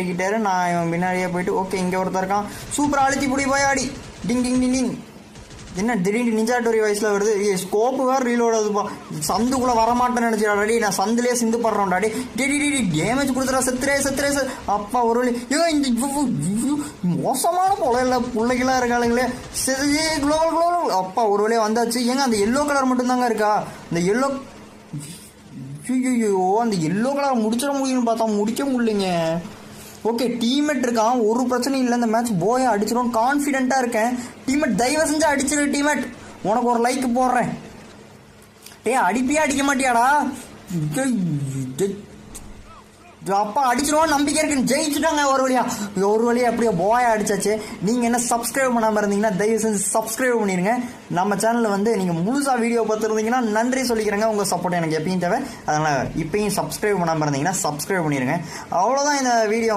கிட்டாரு. நான் இவன் பின்னாடியே போயிட்டு ஓகே இங்கே ஒருத்தர் இருக்கான், சூப்பராக அழுத்தி பிடி போய் ஆடி டிங் டிங் டிங் டிங். என்ன திடீர்னு நிஞ்சாட்டோரி வயசில் வருது, ஸ்கோப்பு வேறு ரீலோட் ஆகுதுப்பா. சந்துக்குள்ளே வரமாட்டேன்னு நினச்சிடாடி, நான் சந்துலேயே சிந்து படுறோம்டாடி. டெடி டேமேஜ் கொடுத்துறா, செத்துறே அப்பா ஒரு வழி. இந்த மோசமான பொலையில் பிள்ளைகளாக இருக்காளுங்களே. சரி குளோபல் அப்பா ஒரு வழியாக வந்தாச்சு. ஏங்க அந்த எல்லோ கலர் மட்டும்தாங்க இருக்கா? இந்த எல்லோ ஐயோ அந்த எல்லோ கலர் முடிச்சிட முடியும்னு பார்த்தா முடிக்க முடியலைங்க. ஓகே டீம்மேட் இருக்கான், ஒரு பிரச்சனையும் இல்லை, இந்த மேட்ச் போயை அடிச்சிடும் கான்ஃபிடென்ட்டாக இருக்கேன். டீம்மேட் தயவு செஞ்சு அடிச்சிரு டீம்மேட், உனக்கு ஒரு லைக் போடுறேன். அடிப்பியா அடிக்க மாட்டியாடா? அப்பா அடிச்சிருவோம் நம்பிக்கை இருக்கு. ஜெயிச்சுட்டாங்க ஒரு வழியா அப்படியே போயா அடிச்சாச்சு. நீங்கள் என்ன சப்ஸ்கிரைப் பண்ணாமல் இருந்தீங்கன்னா தயவு செஞ்சு சப்ஸ்கிரைப் பண்ணிடுங்க. நம்ம சேனலில் நீங்கள் முழுசாக வீடியோ பார்த்துருந்தீங்கன்னா நன்றி சொல்லிக்கிறேங்க. உங்கள் சப்போர்ட் எனக்கு எப்பயும் தேவை. அதனால் இப்பயும் சப்ஸ்கிரைப் பண்ணாமல் இருந்தீங்கன்னா சப்ஸ்கிரைப் பண்ணிடுங்க. அவ்வளோதான் இந்த வீடியோ.